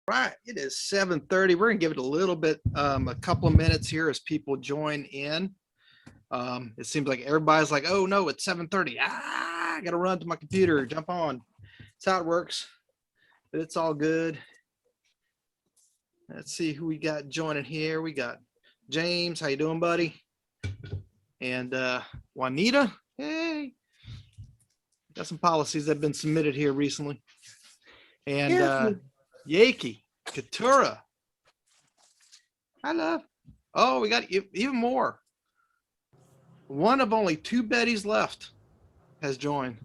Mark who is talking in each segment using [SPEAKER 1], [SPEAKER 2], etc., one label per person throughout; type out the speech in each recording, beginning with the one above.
[SPEAKER 1] Right, it is 7:30. We're gonna give it a little bit, a couple of minutes here as people join in. It seems like everybody's like, "Oh no, it's 7:30. I gotta run to my computer, jump on." That's how it works, but it's all good. Let's see who we got joining here. We got James. How you doing, buddy? And Juanita. Hey, got some policies that have been submitted here recently. And Yaki, Katura. I love. Oh, we got even more. One of only two Bettys left has joined.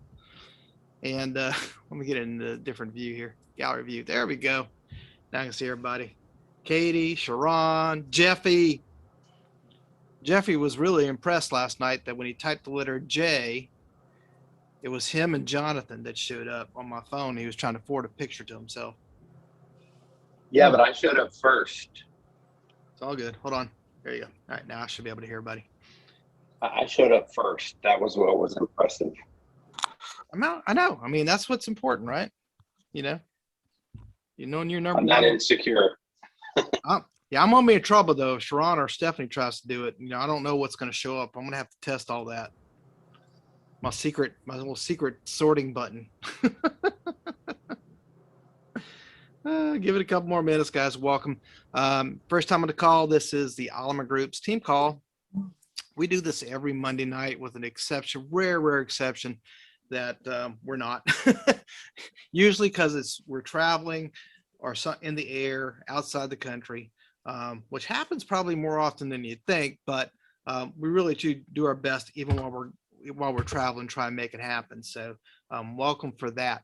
[SPEAKER 1] And let me get in the different view here. Gallery view. There we go. Now I can see everybody. Katie, Sharon, Jeffy. Jeffy was really impressed last night that when he typed the letter J, it was him and Jonathan that showed up on my phone. He was trying to forward a picture to himself.
[SPEAKER 2] Yeah, but I showed up first.
[SPEAKER 1] It's all good. Hold on. There you go. All right, now I should be able to hear everybody.
[SPEAKER 2] I showed up first. That was what was impressive.
[SPEAKER 1] I know. I mean, that's what's important, right? You know when you're number
[SPEAKER 2] I'm
[SPEAKER 1] one.
[SPEAKER 2] not insecure.
[SPEAKER 1] Yeah, I'm gonna be in trouble though. If Sharon or Stephanie tries to do it, I don't know what's gonna show up. I'm gonna have to test all that. My little secret sorting button. Give it a couple more minutes, guys. Welcome. First time on the call. This is the Alleman Group's team call. We do this every Monday night with an exception, rare exception that we're not. Usually because we're traveling or in the air outside the country, which happens probably more often than you'd think, but we really do our best even while we're traveling, try and make it happen. So welcome for that.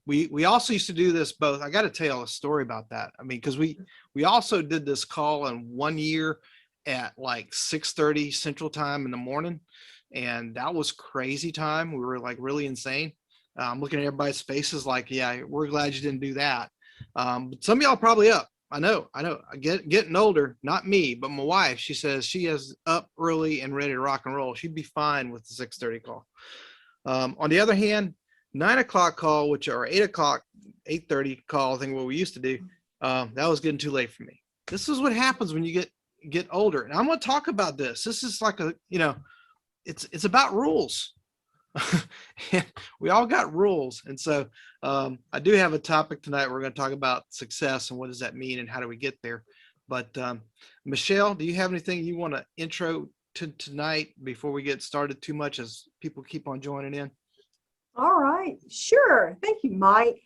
[SPEAKER 1] We also used to do this both. I got to tell you a story about that. I mean, because we also did this call in one year at like 6:30 Central Time in the morning, and that was crazy time. We were like really insane. I'm looking at everybody's faces like, yeah, we're glad you didn't do that. But some of y'all probably up. I know. Getting older, not me, but my wife. She says she is up early and ready to rock and roll. She'd be fine with the 6:30 call. On the other hand, 9 o'clock call, which are 8 o'clock, 8:30 call, I think what we used to do, that was getting too late for me. This is what happens when you get older. And I'm going to talk about this. This is like it's about rules. We all got rules. And so I do have a topic tonight. We're going to talk about success and what does that mean and how do we get there. But Michelle, do you have anything you want to intro to tonight before we get started too much as people keep on joining in?
[SPEAKER 3] All right, sure. Thank you, Mike.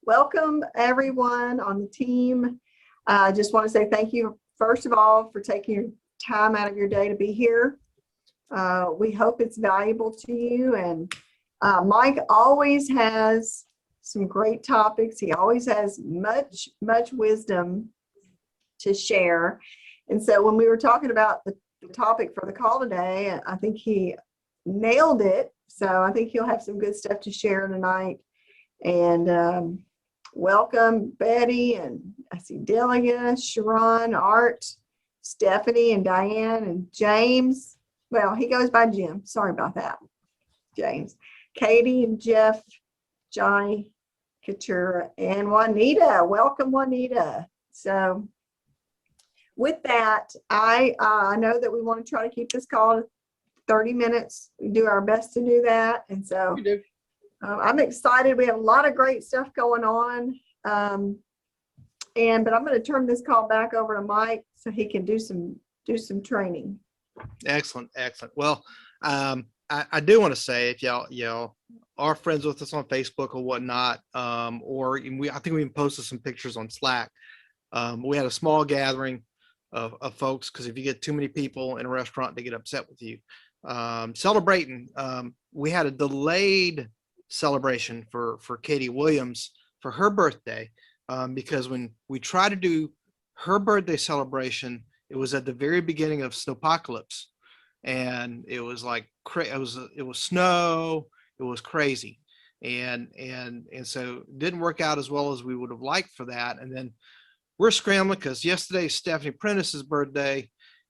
[SPEAKER 3] Welcome everyone on the team. I just want to say thank you, first of all, for taking your time out of your day to be here. We hope it's valuable to you. And Mike always has some great topics. He always has much wisdom to share. And so when we were talking about the topic for the call today, I think he nailed it. So I think he'll have some good stuff to share tonight. And welcome Betty, and I see Delia, Sharon, Art, Stephanie, and Diane, and James. Well, he goes by Jim. Sorry about that, James. Katie and Jeff, Johnny, Katura, and Juanita. Welcome, Juanita. So with that, I know that we want to try to keep this call 30 minutes. We do our best to do that. And so I'm excited. We have a lot of great stuff going on. But I'm going to turn this call back over to Mike so he can do some training.
[SPEAKER 1] Excellent. Well, I do want to say, if y'all are friends with us on Facebook or whatnot, or I think we even posted some pictures on Slack. We had a small gathering of folks, because if you get too many people in a restaurant, they get upset with you. Celebrating. We had a delayed celebration for Katie Williams for her birthday, because when we tried to do her birthday celebration, it was at the very beginning of snowpocalypse, and it was like it was snow. It was crazy, and so it didn't work out as well as we would have liked for that. And then we're scrambling because yesterday's Stephanie Prentice's birthday,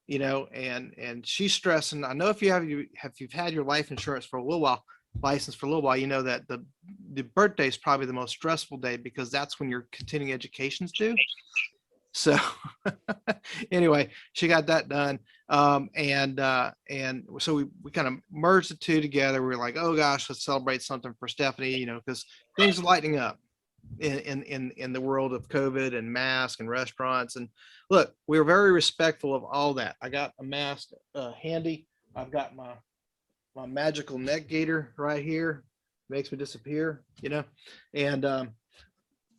[SPEAKER 1] and she's stressing. I know if you've had your life insurance for a little while, licensed for a little while, you know that the birthday is probably the most stressful day because that's when your continuing education's due. So anyway, she got that done. And so we kind of merged the two together. We were like, oh gosh, let's celebrate something for Stephanie, you know, because things are lightening up in the world of COVID and masks and restaurants. And look, we were very respectful of all that. I got a mask handy. I've got my magical neck gaiter right here, makes me disappear, you know. And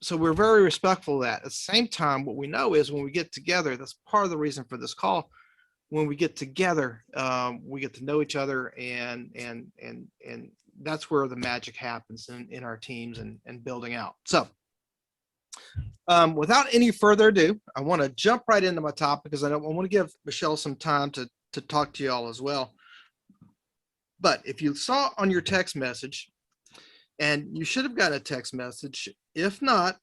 [SPEAKER 1] so we're very respectful of that. At the same time, what we know is when we get together, that's part of the reason for this call. When we get together, we get to know each other, and that's where the magic happens in our teams and building out. So without any further ado, I want to jump right into my topic because I want to give Michelle some time to talk to you all as well. But if you saw on your text message, and you should have gotten a text message. If not,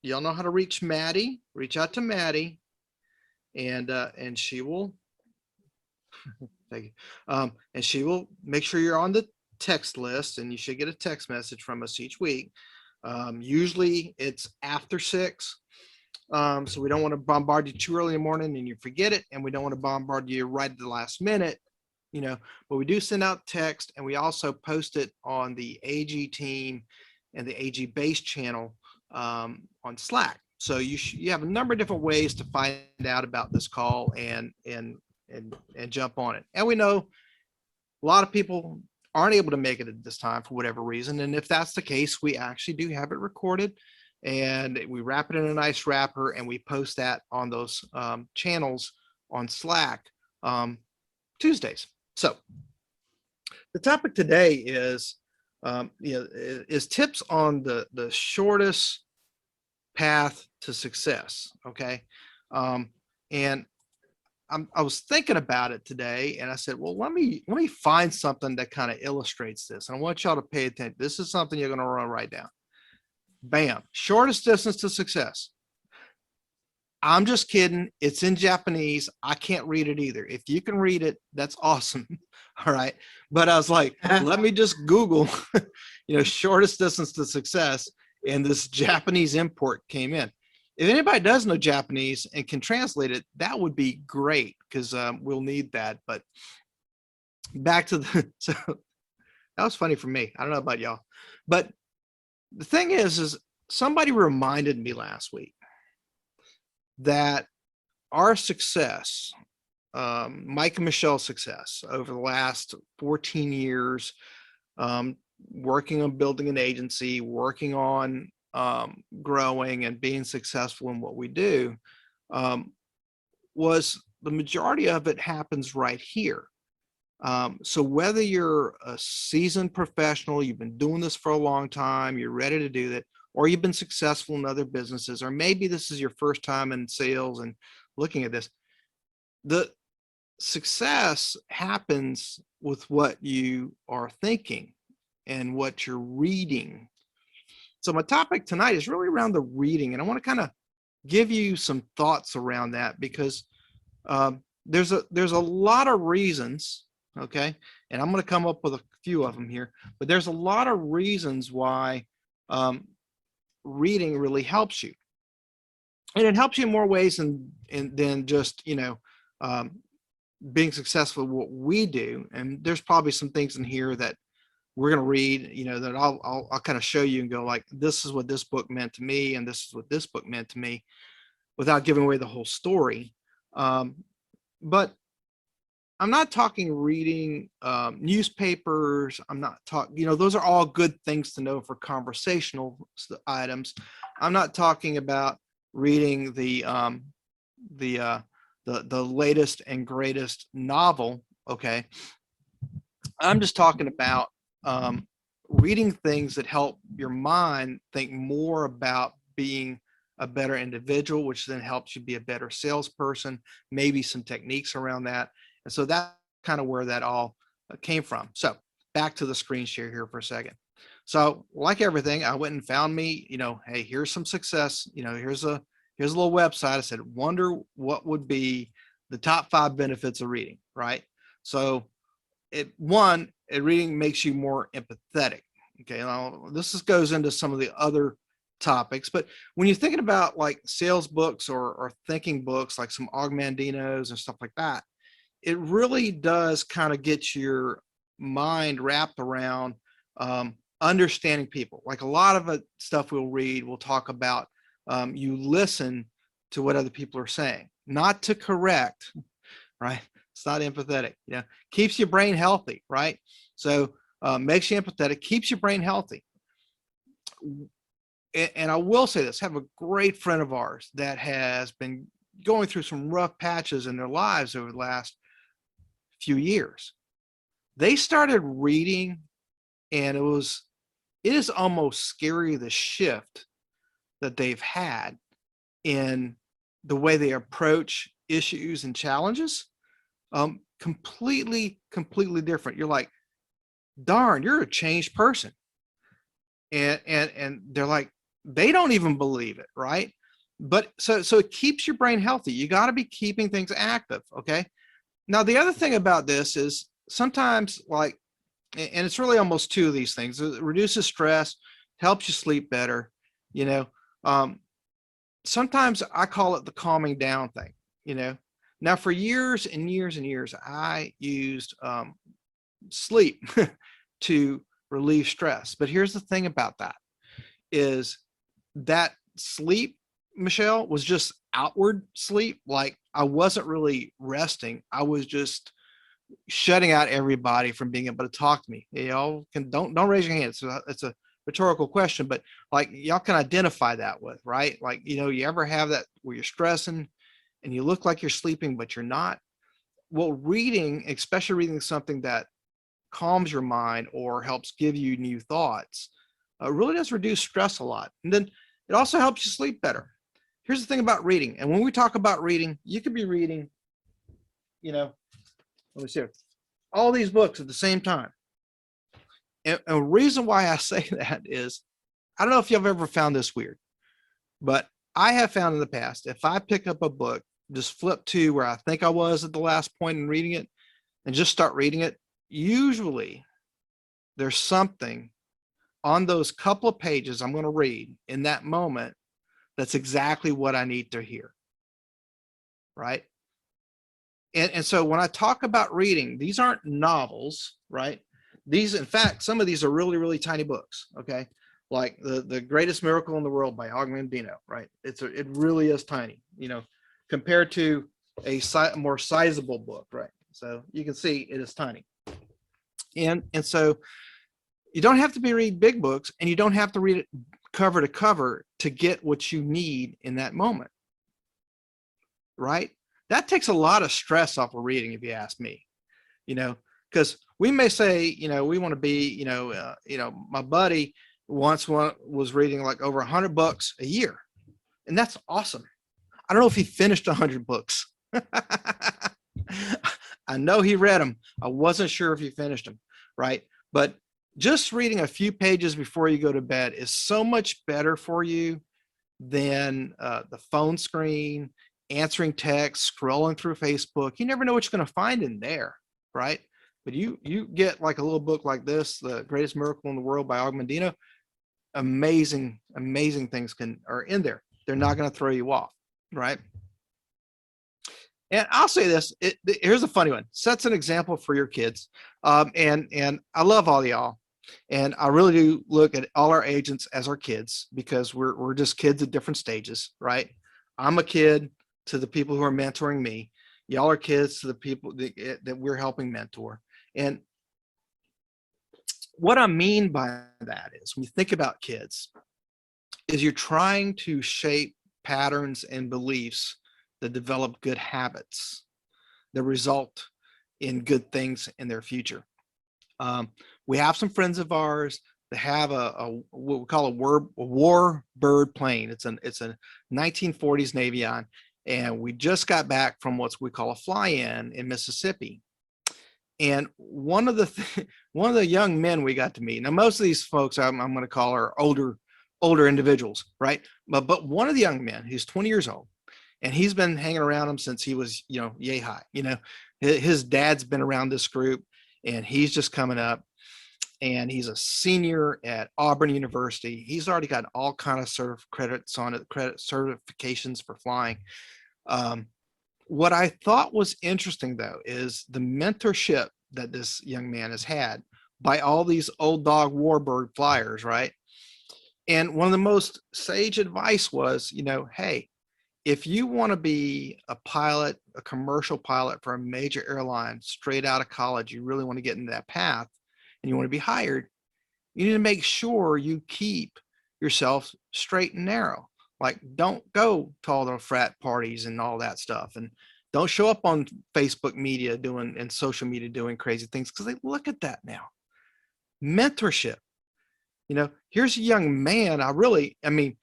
[SPEAKER 1] y'all know how to reach Maddie. Reach out to Maddie, and she will. Thank you. And she will make sure you're on the text list, and you should get a text message from us each week. Usually it's after 6. So we don't want to bombard you too early in the morning and you forget it, and we don't want to bombard you right at the last minute. You know, but we do send out text, and we also post it on the AG team and the AG base channel on Slack. So you have a number of different ways to find out about this call and jump on it. And we know a lot of people aren't able to make it at this time for whatever reason. And if that's the case, we actually do have it recorded, and we wrap it in a nice wrapper, and we post that on those channels on Slack Tuesdays. So the topic today is, is tips on the shortest path to success. Okay. And I was thinking about it today, and I said, well, let me find something that kind of illustrates this. And I want y'all to pay attention. This is something you're going to want to write down. Bam. Shortest distance to success. I'm just kidding. It's in Japanese. I can't read it either. If you can read it, that's awesome. All right. But I was like, let me just Google, shortest distance to success. And this Japanese import came in. If anybody does know Japanese and can translate it, that would be great, because we'll need that. But back to so that was funny for me. I don't know about y'all. But the thing is somebody reminded me last week that our success, Mike and Michelle's success over the last 14 years, working on building an agency, working on growing and being successful in what we do, was the majority of it happens right here. So whether you're a seasoned professional, you've been doing this for a long time, you're ready to do that, or you've been successful in other businesses, or maybe this is your first time in sales and looking at this, the success happens with what you are thinking and what you're reading. So my topic tonight is really around the reading, and I want to kind of give you some thoughts around that, because there's a lot of reasons, okay, and I'm going to come up with a few of them here, but there's a lot of reasons why reading really helps you, and it helps you in more ways than just being successful at what we do. And there's probably some things in here that we're going to read, that I'll kind of show you and go like, this is what this book meant to me, and this is what this book meant to me, without giving away the whole story. But I'm not talking reading newspapers. I'm not talking, those are all good things to know for conversational items. I'm not talking about reading the latest and greatest novel. Okay. I'm just talking about reading things that help your mind think more about being a better individual, which then helps you be a better salesperson, maybe some techniques around that. And so that's kind of where that all came from. So back to the screen share here for a second. So like everything, I went and found me, hey, here's some success, here's a little website. I said, wonder what would be the top 5 benefits of reading, right? So reading makes you more empathetic. Okay, now goes into some of the other topics, but when you're thinking about like sales books or thinking books, like some Augmandinos and stuff like that, it really does kind of get your mind wrapped around understanding people. Like a lot of stuff we'll read, we'll talk about you listen to what other people are saying, not to correct, right? It's not empathetic, keeps your brain healthy, right? So makes you empathetic, keeps your brain healthy. And I will say this, have a great friend of ours that has been going through some rough patches in their lives over the last few years. They started reading, and it is almost scary, the shift that they've had in the way they approach issues and challenges. Completely different. You're like, darn, you're a changed person. And they're like, they don't even believe it, right? But so it keeps your brain healthy. You got to be keeping things active. Okay. Now, the other thing about this is sometimes, like, and it's really almost two of these things. It reduces stress, helps you sleep better. Sometimes I call it the calming down thing. Now for years and years and years, I used sleep to relieve stress. But here's the thing about that is that sleep, Michelle, was just outward sleep. Like I wasn't really resting. I was just shutting out everybody from being able to talk to me. Y'all don't raise your hands. It's a rhetorical question, but like y'all can identify that with, right? Like, you ever have that where you're stressing and you look like you're sleeping, but you're not? Well, reading, especially reading something that calms your mind or helps give you new thoughts, really does reduce stress a lot. And then it also helps you sleep better. Here's the thing about reading. And when we talk about reading, you could be reading, let me see, all these books at the same time. And a reason why I say that is, I don't know if you've ever found this weird, but I have found in the past, if I pick up a book, just flip to where I think I was at the last point in reading it and just start reading it, usually there's something on those couple of pages I'm going to read in that moment that's exactly what I need to hear, right? And so when I talk about reading, these aren't novels, right? These, in fact, some of these are really, really tiny books, okay? Like the Greatest Miracle in the World by Augmandiano, right? It really is tiny, compared to a more sizable book, right? So you can see it is tiny. And so you don't have to read big books, and you don't have to read it cover to cover to get what you need in that moment, right? That takes a lot of stress off of reading, if you ask me, because we may say, we want to be, my buddy once was reading like over 100 books a year, and that's awesome. I don't know if he finished 100 books. I know he read them. I wasn't sure if he finished them, right? But just reading a few pages before you go to bed is so much better for you than the phone screen, answering text, scrolling through Facebook. You never know what you're going to find in there, right? But you get like a little book like this, The Greatest Miracle in the World by Augmandiano. Amazing things are in there. They're not going to throw you off, right? And I'll say this, here's a funny one. Sets an example for your kids. And I love all y'all. And I really do look at all our agents as our kids, because we're just kids at different stages, right? I'm a kid to the people who are mentoring me. Y'all are kids to the people that we're helping mentor. And what I mean by that is, when you think about kids, is you're trying to shape patterns and beliefs that develop good habits that result in good things in their future. We have some friends of ours that have what we call a war bird plane. It's a 1940s Navy-on, and we just got back from what we call a fly-in in Mississippi. And one of the young men we got to meet. Now, most of these folks I'm going to call are older individuals, right? But one of the young men, he's 20 years old, and he's been hanging around them since he was, yay high. His dad's been around this group, and he's just coming up, and he's a senior at Auburn University. He's already got all kind of credits on it, credit certifications for flying. What I thought was interesting, though, is the mentorship that this young man has had by all these old dog warbird flyers, right? And one of the most sage advice was, hey, if you want to be a pilot, a commercial pilot for a major airline straight out of college, you really want to get into that path and you want to be hired, you need to make sure you keep yourself straight and narrow. Like, don't go to all the frat parties and all that stuff. And don't show up on Facebook media and social media doing crazy things, because they look at that now. Mentorship. Here's a young man. I mean,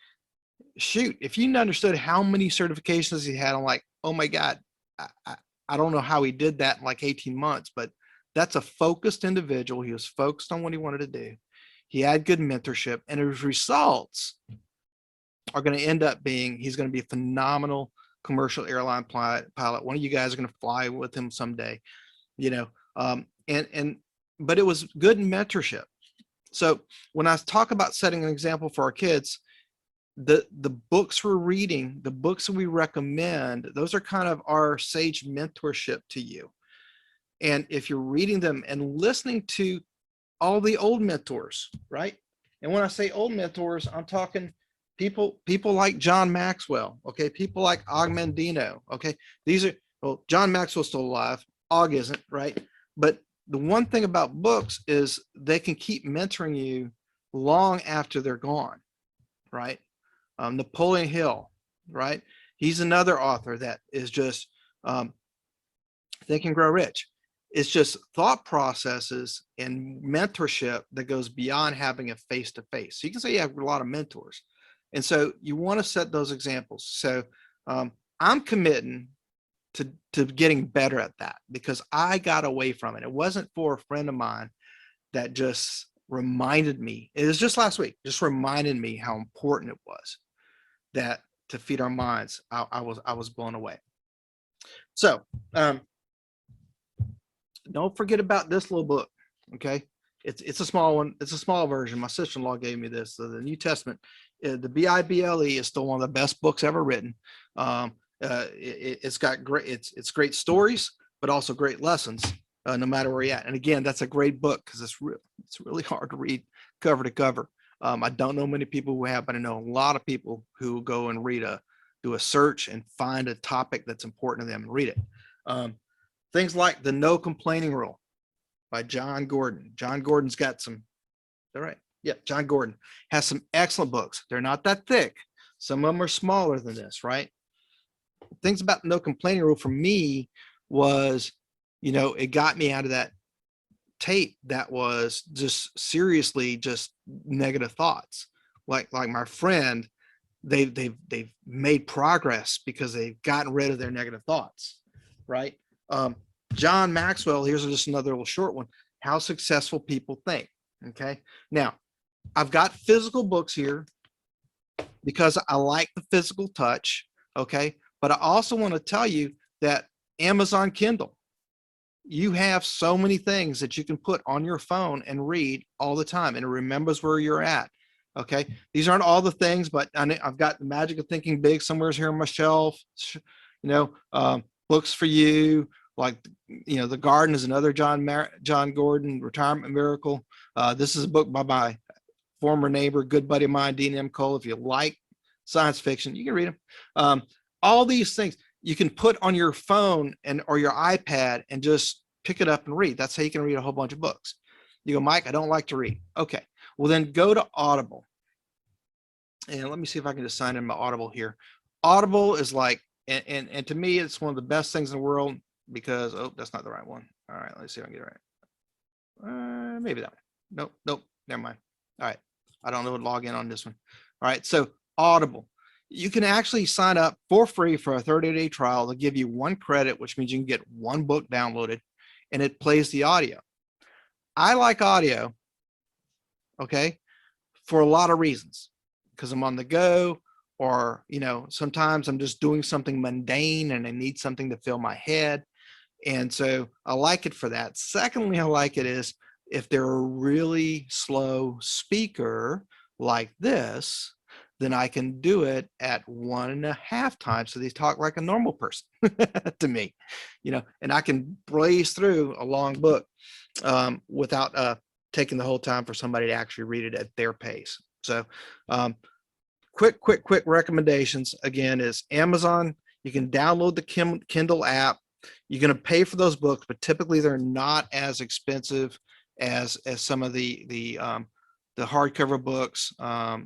[SPEAKER 1] shoot, if you understood how many certifications he had, I'm like, oh my God, I don't know how he did that in like 18 months, but that's a focused individual. He was focused on what he wanted to do. He had good mentorship, and his results are going to end up being, he's going to be a phenomenal commercial airline pilot. One of you guys are going to fly with him someday, but it was good mentorship. So when I talk about setting an example for our kids, the books we're reading, the books that we recommend, those are kind of our sage mentorship to you. And if you're reading them and listening to all the old mentors, right? And when I say old mentors, I'm talking people like John Maxwell, okay? People like Og Mandino, okay? John Maxwell's still alive, Og isn't, right? But the one thing about books is they can keep mentoring you long after they're gone, right? Napoleon Hill, right? He's another author that is just Think and Grow Rich. It's just thought processes and mentorship that goes beyond having a face-to-face. So you can say you have a lot of mentors. And so you want to set those examples. So I'm committing to getting better at that, because I got away from it. It wasn't for a friend of mine that just reminded me. It was just last week, just reminded me how important it was that to feed our minds. I was blown away. So don't forget about this little book. Okay. It's a small one. It's a small version. My sister-in-law gave me this. So the New Testament, the Bible is still one of the best books ever written. It's got great, it's great stories, but also great lessons, no matter where you're at. And again, that's a great book because it's really hard to read cover to cover. I don't know many people who have, but I know a lot of people who go and do a search and find a topic that's important to them and read it. Things like the No Complaining Rule by John Gordon. John Gordon's got some, all right. Yeah, John Gordon has some excellent books. They're not that thick. Some of them are smaller than this, right? Things about No Complaining Rule for me was, it got me out of that tape that was just seriously just negative thoughts. Like my friend, they've made progress because they've gotten rid of their negative thoughts, right? John Maxwell, here's just another little short one, How Successful People Think. Okay. Now, I've got physical books here because I like the physical touch. Okay. But I also want to tell you that Amazon Kindle, you have so many things that you can put on your phone and read all the time, and it remembers where you're at. Okay. These aren't all the things, but I've got The Magic of Thinking Big somewhere here on my shelf. Books for you, like, The Garden is another John Gordon, Retirement Miracle. This is a book by my former neighbor, good buddy of mine, Dean M. Cole. If you like science fiction, you can read them. All these things you can put on your phone or your iPad and just pick it up and read. That's how you can read a whole bunch of books. You go, Mike, I don't like to read. Okay, well then go to Audible. And let me see if I can just sign in my Audible here. Audible is like, and to me, it's one of the best things in the world because, oh, that's not the right one. All right, let's see if I can get it right. Maybe that one. Nope, never mind. All right, I don't know what to log in on this one. All right, so Audible. You can actually sign up for free for a 30-day trial. They'll give you 1 credit, which means you can get 1 book downloaded, and it plays the audio. I like audio, okay, for a lot of reasons, because I'm on the go, or, sometimes I'm just doing something mundane and I need something to fill my head. And so I like it for that. Secondly, I like it is if they're a really slow speaker like this, then I can do it at 1.5 times. So they talk like a normal person to me, and I can blaze through a long book without taking the whole time for somebody to actually read it at their pace. So quick recommendations again is Amazon. You can download the Kindle app. You're going to pay for those books, but typically they're not as expensive as some of the hardcover books.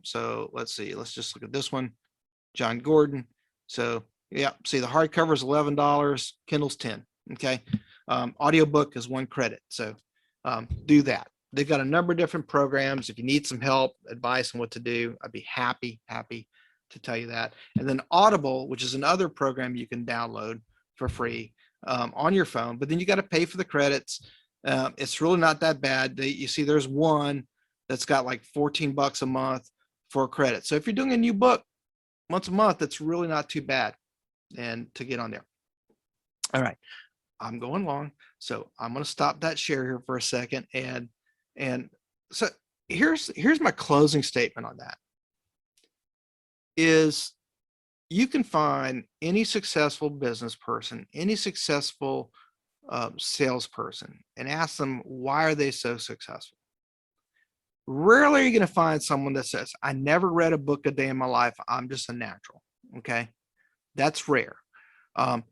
[SPEAKER 1] So let's see, let's just look at this one, John Gordon. So yeah, see the hardcover is $11, Kindle's 10. Okay. Audiobook is 1 credit. So do that. They've got a number of different programs. If you need some help, advice on what to do, I'd be happy to tell you that. And then Audible, which is another program you can download for free on your phone, but then you got to pay for the credits. It's really not that bad. You see there's one that's got like $14 a month for credit. So if you're doing a new book once a month, it's really not too bad and to get on there. All right, I'm going long, so I'm going to stop that share here for a second. And so here's my closing statement on that is you can find any successful business person, any successful salesperson, and ask them, why are they so successful? Rarely are you going to find someone that says, I never read a book a day in my life. I'm just a natural. Okay. That's rare.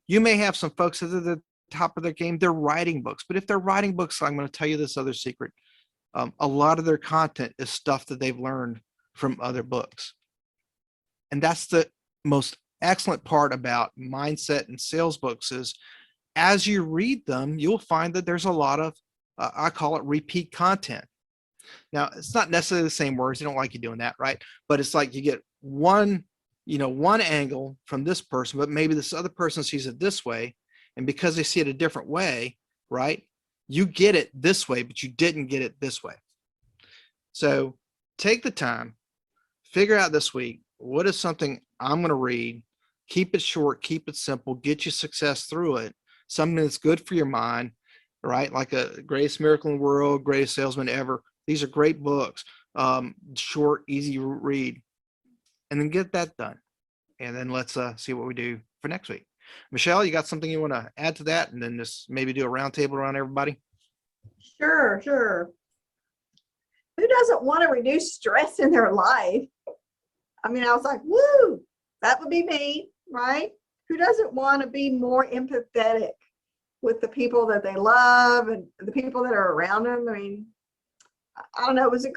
[SPEAKER 1] You may have some folks that are at the top of their game. They're writing books, but if they're writing books, I'm going to tell you this other secret. A lot of their content is stuff that they've learned from other books. And that's the most excellent part about mindset and sales books is as you read them, you'll find that there's a lot of, I call it repeat content. Now, it's not necessarily the same words. They don't like you doing that, right? But it's like you get one angle from this person, but maybe this other person sees it this way. And because they see it a different way, right? You get it this way, but you didn't get it this way. So take the time, figure out this week, what is something I'm going to read, keep it short, keep it simple, get you success through it, something that's good for your mind, right? Like a Greatest Miracle in the World, Greatest Salesman Ever. These are great books, short, easy to read, and then get that done. And then let's see what we do for next week. Michelle, you got something you want to add to that? And then just maybe do a roundtable around everybody?
[SPEAKER 3] Sure. Who doesn't want to reduce stress in their life? I mean, I was like, woo, that would be me, right? Who doesn't want to be more empathetic with the people that they love and the people that are around them? I mean, I don't know. It was just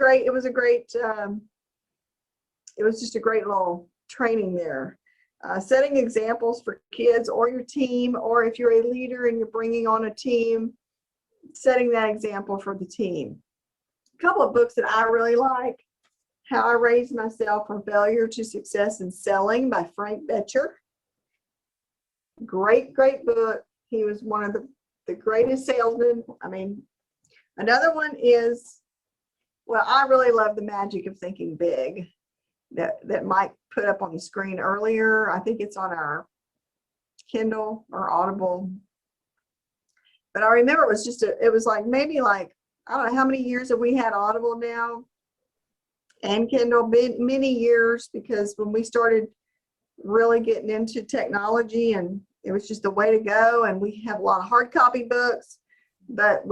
[SPEAKER 3] a great little training there. Setting examples for kids or your team, or if you're a leader and you're bringing on a team, setting that example for the team. A couple of books that I really like: How I Raised Myself from Failure to Success in Selling by Frank Bettcher. Great book. He was one of the greatest salesmen. I mean, another one is, well, I really love The Magic of Thinking Big that Mike put up on the screen earlier. I think it's on our Kindle or Audible. But I remember it was like maybe like, I don't know how many years have we had Audible now and Kindle, many years, because when we started really getting into technology, and it was just the way to go. And we have a lot of hard copy books, but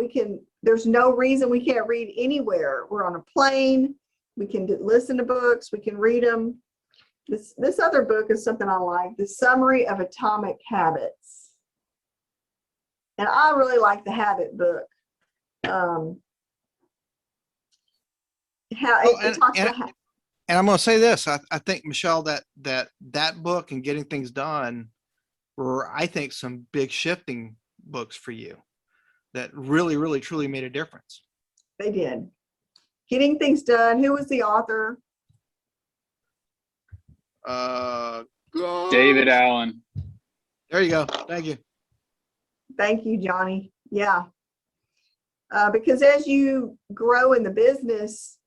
[SPEAKER 3] there's no reason we can't read anywhere. We're on a plane, we can listen to books, we can read them. This other book is something I like, The Summary of Atomic Habits. And I really like the habit book. And
[SPEAKER 1] I'm going to say this. I think, Michelle, that book and Getting Things Done were, I think, some big shifting books for you that really, truly made a difference.
[SPEAKER 3] They did. Getting Things Done. Who was the author?
[SPEAKER 4] David Allen.
[SPEAKER 1] There you go. Thank you.
[SPEAKER 3] Thank you, Johnny. Yeah. Because as you grow in the business,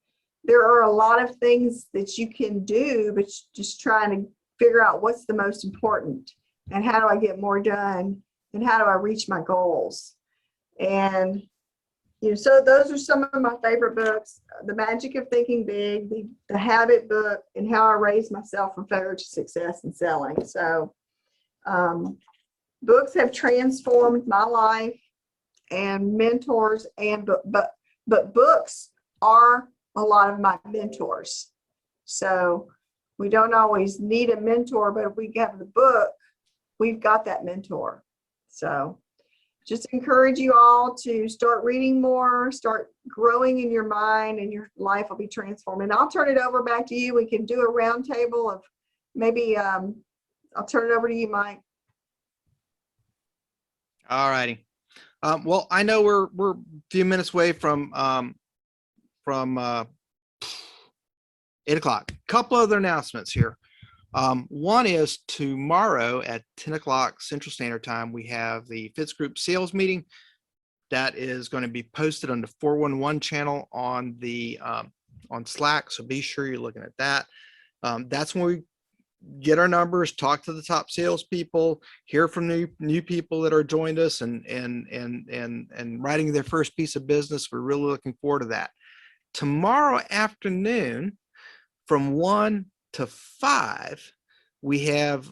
[SPEAKER 3] there are a lot of things that you can do, but just trying to figure out what's the most important and how do I get more done and how do I reach my goals? And so those are some of my favorite books: The Magic of Thinking Big, the Habit book, and How I Raised Myself from Failure to Success in Selling. So books have transformed my life, and mentors, and but books are a lot of my mentors. So we don't always need a mentor, but if we have the book, we've got that mentor. So just encourage you all to start reading more, start growing in your mind, and your life will be transformed. And I'll turn it over back to you. We can do a round table of maybe, I'll turn it over to you, Mike.
[SPEAKER 1] All righty. Well, I know we're a few minutes away from 8 o'clock. Couple other announcements here. One is tomorrow at 10 o'clock Central Standard Time, we have the Fitz Group sales meeting that is going to be posted on the 411 channel on the on Slack. So be sure you're looking at that. That's when we get our numbers, talk to the top salespeople, hear from new people that are joined us and writing their first piece of business. We're really looking forward to that. Tomorrow afternoon from 1 to 5, we have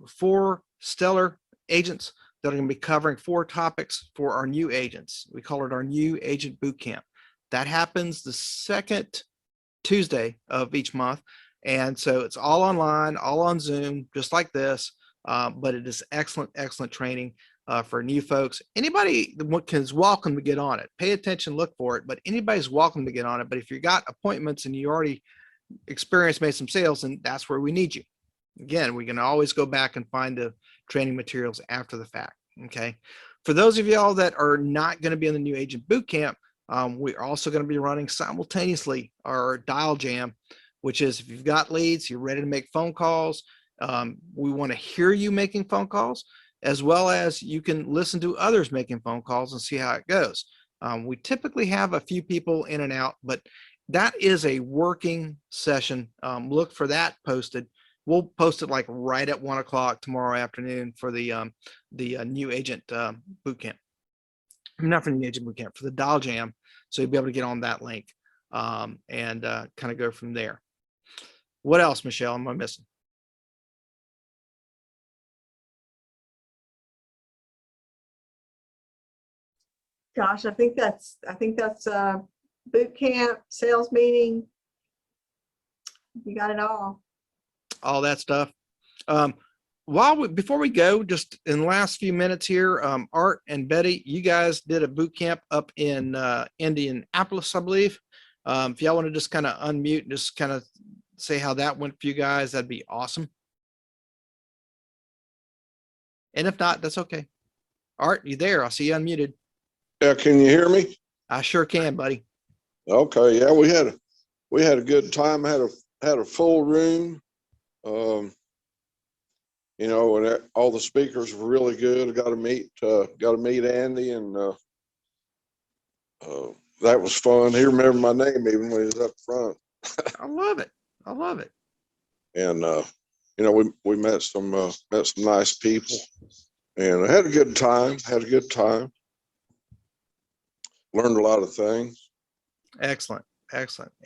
[SPEAKER 1] 4 stellar agents that are going to be covering 4 topics for our new agents. We call it our new agent boot camp. That happens the second Tuesday of each month. And so it's all online, all on Zoom, just like this. But it is excellent training for new folks. Anybody is welcome to get on it. Pay attention, look for it, but anybody's welcome to get on it. But if you got appointments and you already experienced, made some sales, and that's where we need you. Again, we can always go back and find the training materials after the fact. Okay. For those of y'all that are not going to be in the new agent boot camp, we're also going to be running simultaneously our dial jam, which is if you've got leads, you're ready to make phone calls. We want to hear you making phone calls, as well as you can listen to others making phone calls and see how it goes. We typically have a few people in and out, but that is a working session. Look for that posted. We'll post it like right at 1 o'clock tomorrow afternoon for the new agent boot camp. Not for the new agent boot camp, for the dial jam. So you'll be able to get on that link and kind of go from there. What else, Michelle, am I missing?
[SPEAKER 3] Gosh, I think that's boot camp, sales meeting. You got it all.
[SPEAKER 1] All that stuff. Before we go, just in the last few minutes here, Art and Betty, you guys did a boot camp up in Indianapolis, I believe. If y'all want to just kind of unmute and just kind of say how that went for you guys, that'd be awesome. And if not, that's okay. Art, you there? I see you unmuted.
[SPEAKER 4] Yeah, can you hear me?
[SPEAKER 1] I sure can, buddy.
[SPEAKER 4] Okay, yeah, we had a good time. Had a full room. You know, and all the speakers were really good. I got to meet Andy, and that was fun. He remembered my name even when he was up front.
[SPEAKER 1] I love it. I love it.
[SPEAKER 4] And you know, we met some nice people, and I had a good time. Learned a lot of things.
[SPEAKER 1] Excellent.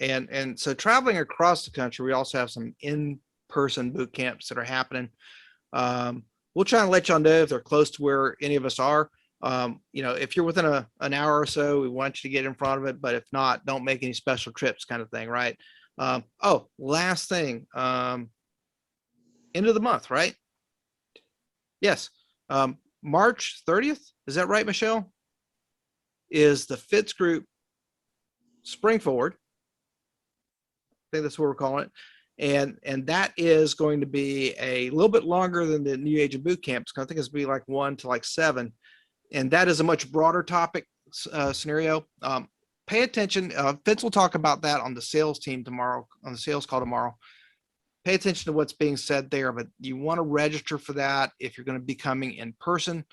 [SPEAKER 1] And so traveling across the country, we also have some in-person boot camps that are happening. We'll try and let y'all know if they're close to where any of us are. You know, if you're within an hour or so, we want you to get in front of it, but if not, don't make any special trips kind of thing, right? Oh, last thing, end of the month, right? Yes. March 30th, is that right, Michelle? Is the Fitz Group Spring Forward. I think that's what we're calling it. And that is going to be a little bit longer than the new agent boot camps. I think it's be like 1 to like 7. And that is a much broader topic scenario. Pay attention. Fitz will talk about that on the sales team tomorrow, on the sales call tomorrow. Pay attention to what's being said there, but you want to register for that if you're going to be coming in person.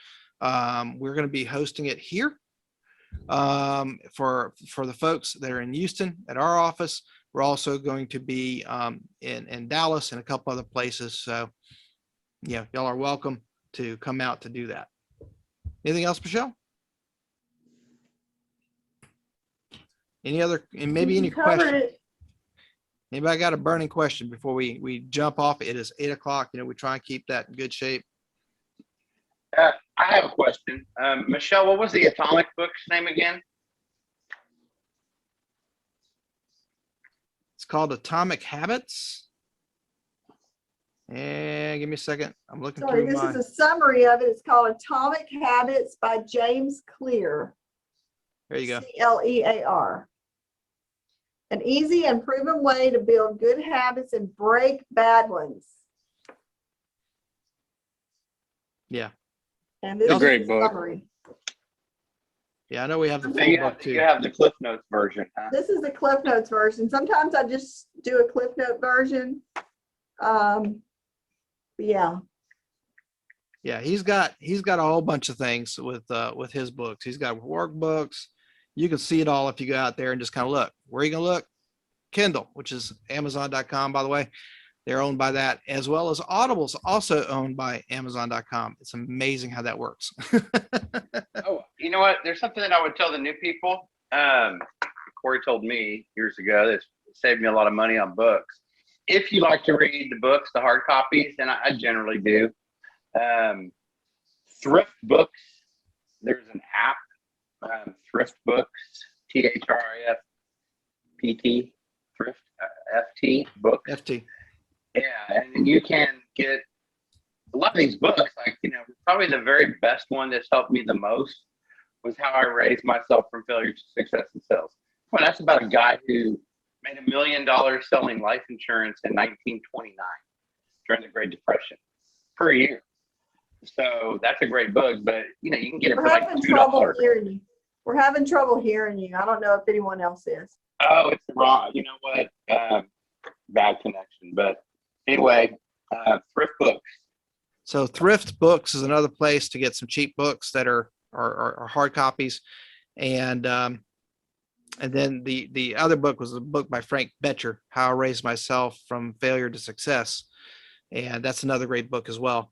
[SPEAKER 1] We're going to be hosting it here for the folks that are in Houston at our office. We're also going to be in Dallas and a couple other places. So yeah, y'all are welcome to come out to do that. Anything else, Michelle? Any other, and maybe any
[SPEAKER 3] You covered
[SPEAKER 1] questions?
[SPEAKER 3] it.
[SPEAKER 1] Anybody got a burning question before we jump off? It is 8 o'clock. You know, we try and keep that in good shape.
[SPEAKER 2] I have a question. Michelle, what was the Atomic book's name again?
[SPEAKER 1] It's called Atomic Habits. And give me a second. I'm looking
[SPEAKER 3] Sorry,
[SPEAKER 1] through
[SPEAKER 3] this
[SPEAKER 1] my,
[SPEAKER 3] is a summary of it. It's called Atomic Habits by James Clear.
[SPEAKER 1] there you go.
[SPEAKER 3] Clear. An easy and proven way to build good habits and break bad ones.
[SPEAKER 1] Yeah.
[SPEAKER 3] And this
[SPEAKER 2] It's a
[SPEAKER 3] is
[SPEAKER 2] great
[SPEAKER 3] the
[SPEAKER 2] book.
[SPEAKER 3] summary.
[SPEAKER 1] Yeah, I know we have the
[SPEAKER 2] So
[SPEAKER 1] full
[SPEAKER 2] you
[SPEAKER 1] book too.
[SPEAKER 2] have the Cliff Notes version, huh?
[SPEAKER 3] This is the Cliff Notes version. Sometimes I just do a Cliff Note version. But yeah.
[SPEAKER 1] Yeah, he's got a whole bunch of things with his books. He's got workbooks. You can see it all if you go out there and just kind of look. Where are you gonna look? Kindle, which is Amazon.com, by the way. They're owned by that, as well as Audible's also owned by Amazon.com. It's amazing how that works.
[SPEAKER 2] Oh, you know what? There's something that I would tell the new people. Corey told me years ago that saved me a lot of money on books. If you like to read the books, the hard copies, and I generally do, Thrift Books, there's an app, Thrift Books, THRIFPT, Thrift, FT Books.
[SPEAKER 1] FT.
[SPEAKER 2] Yeah, and you can get a lot of these books. Like, probably the very best one that's helped me the most was How I Raised Myself from Failure to Success in Sales. Well, that's about a guy who made $1 million selling life insurance in 1929 during the Great Depression per year. So that's a great book, but you can get it for
[SPEAKER 3] We're
[SPEAKER 2] like
[SPEAKER 3] having
[SPEAKER 2] $2.
[SPEAKER 3] trouble hearing you. We're having trouble hearing you. I don't know if anyone else is.
[SPEAKER 2] Oh, it's wrong. You know what? Bad connection. But anyway, Thrift Books.
[SPEAKER 1] So Thrift Books is another place to get some cheap books that are hard copies. And then the other book was a book by Frank Betcher, How I Raised Myself from Failure to Success. And that's another great book as well.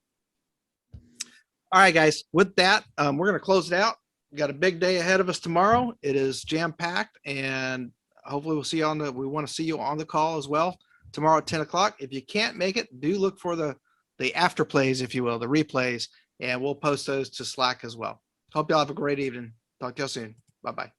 [SPEAKER 1] All right, guys, with that, we're going to close it out. We got a big day ahead of us tomorrow. It is jam-packed, and hopefully we'll see you we want to see you on the call as well tomorrow at 10 o'clock. If you can't make it, do look for the after plays, if you will, the replays, and we'll post those to Slack as well. Hope y'all have a great evening. Talk to y'all soon. Bye-bye.